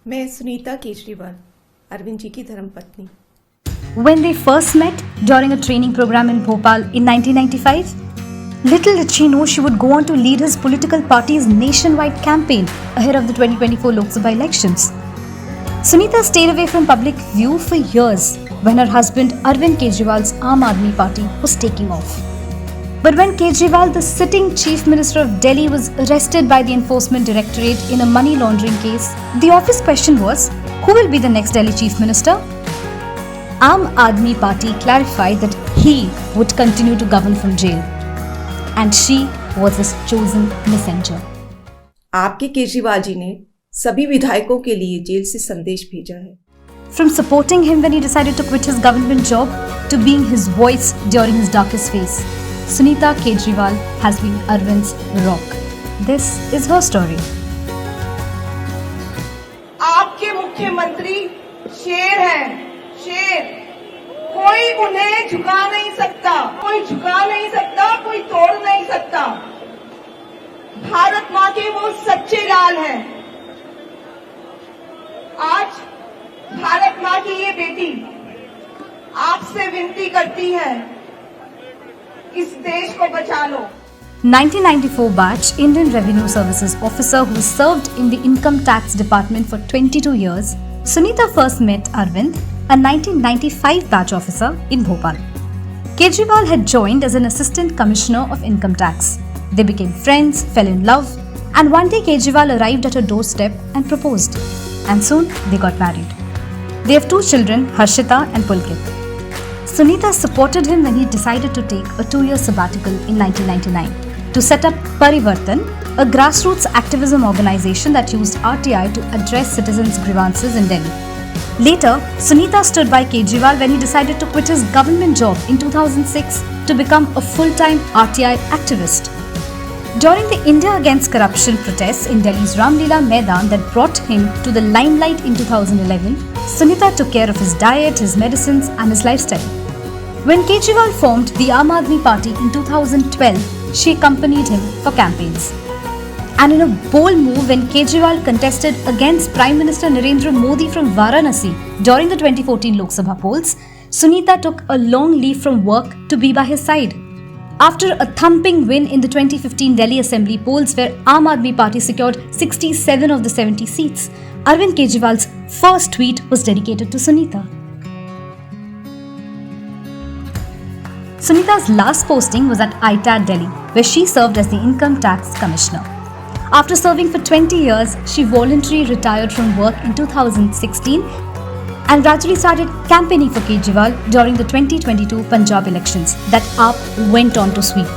मैं सुनीता केजरीवाल, अरविंद जी की धर्मपत्नी। When they first met during a training program in Bhopal in 1995, little did she know she would go on to lead his political party's nationwide campaign ahead of the 2024 Lok Sabha elections. Sunita stayed away from public view for years when her husband Arvind Kejriwal's Aam Aadmi Party was taking off. But when Kejriwal, the sitting Chief Minister of Delhi, was arrested by the Enforcement Directorate in a money laundering case, the office question was, who will be the next Delhi Chief Minister? Aam Aadmi Party clarified that he would continue to govern from jail. And she was his chosen messenger. आपके केजरीवाल जी ने सभी विधायकों के लिए jail से संदेश भेजा है। From supporting him when he decided to quit his government job to being his voice during his darkest phase, Sunita Kejriwal has been Arvind's rock. This is her story. आपके मुख्यमंत्री शेर हैं, शेर। कोई उन्हें झुका नहीं सकता, कोई झुका नहीं सकता, कोई तोड़ नहीं सकता। भारत माँ के वो सच्चे लाल हैं। आज भारत माँ की ये बेटी आपसे विनती करती है, इस देश को बचा लो। 1994 batch Indian Revenue Services officer who served in the Income Tax Department for 22 years, Sunita first met Arvind, a 1995 batch officer in Bhopal. Kejriwal had joined as an assistant commissioner of income tax. They became friends, fell in love, and one day Kejriwal arrived at her doorstep and proposed. And soon they got married. They have 2 children, Harshita and Pulkit. Sunita supported him when he decided to take a 2-year sabbatical in 1999 to set up Parivartan, a grassroots activism organization that used RTI to address citizens' grievances in Delhi. Later, Sunita stood by Kejriwal when he decided to quit his government job in 2006 to become a full-time RTI activist. During the India Against Corruption protests in Delhi's Ramlila Maidan that brought him to the limelight in 2011, Sunita took care of his diet, his medicines and his lifestyle. When Kejriwal formed the Aam Aadmi Party in 2012, she accompanied him for campaigns. And in a bold move, when Kejriwal contested against Prime Minister Narendra Modi from Varanasi during the 2014 Lok Sabha polls, Sunita took a long leave from work to be by his side. After a thumping win in the 2015 Delhi Assembly polls where Aam Aadmi Party secured 67 of the 70 seats, Arvind Kejriwal's first tweet was dedicated to Sunita. Sunita's last posting was at ITAD Delhi, where she served as the Income Tax Commissioner. After serving for 20 years, she voluntarily retired from work in 2016 and gradually started campaigning for Kejriwal during the 2022 Punjab elections that AAP went on to sweep.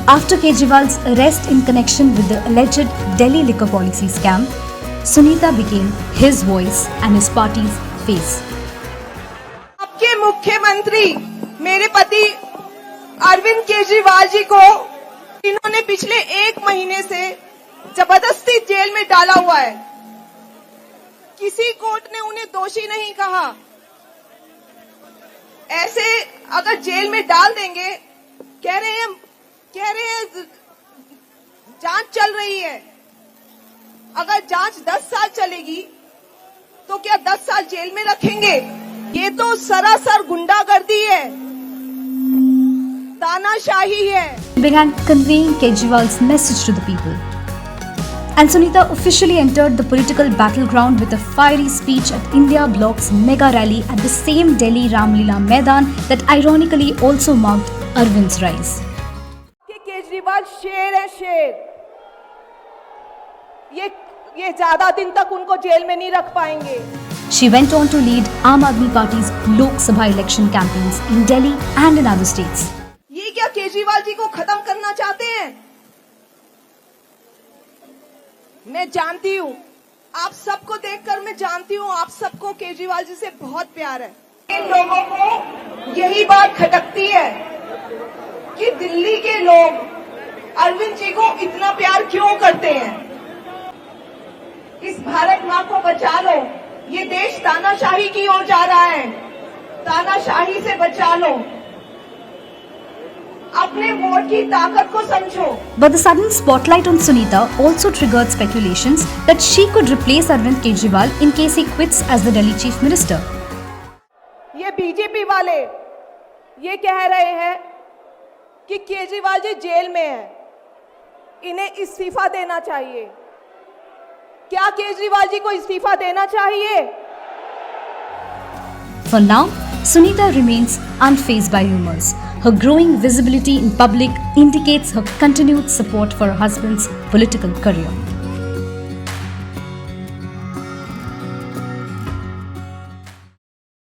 After Kejriwal's arrest in connection with the alleged Delhi liquor policy scam, Sunita became his voice and his party's face. आपके मुख्यमंत्री मेरे पति अरविंद केजरीवाल जी को इन्होंने पिछले 1 महीने से जबरदस्ती जेल में डाला हुआ है। किसी कोर्ट ने उन्हें दोषी नहीं कहा। ऐसे अगर जेल में डाल देंगे, कह रहे हैं जांच चल रही है। अगर जांच 10 साल चलेगी तो क्या 10 साल जेल में रखेंगे? ये तो सरासर गुंडागर्दी है, तानाशाही है। Began conveying Kejriwal's message to the people. And Sunita officially entered the political battleground with a fiery speech at India Bloc's mega rally at the same Delhi Ramlila Maidan that ironically also marked Arvind's rise. Kejriwal शेर है, शेर। ये ज्यादा दिन तक उनको jail में नहीं रख पाएंगे। She went on to lead Aam Aadmi Party's Lok Sabha election campaigns in Delhi and in other states. ये क्या केजरीवाल जी को खत्म करना चाहते हैं? मैं जानती हूँ, आप सबको देखकर मैं जानती हूँ, आप सबको केजरीवाल जी से बहुत प्यार है। इन लोगों को यही बात खटकती है कि दिल्ली के लोग अरविंद जी को इतना प्यार क्यों करते हैं। इस भारत माँ को बचा लो, ये देश तानाशाही की ओर जा रहा है, तानाशाही से बचा लो। अब अपने वोट की ताकत को समझो। But the sudden spotlight on Sunita also triggered speculations that she could replace Arvind Kejriwal in case he quits as the Delhi Chief Minister. ये बीजेपी वाले ये कह रहे हैं कि केजरीवाल जी जेल में हैं, इन्हें इस्तीफा देना चाहिए। क्या केजरीवाल जी को इस्तीफा देना चाहिए? For now, Sunita remains unfazed by rumors. Her growing visibility in public indicates her continued support for her husband's political career.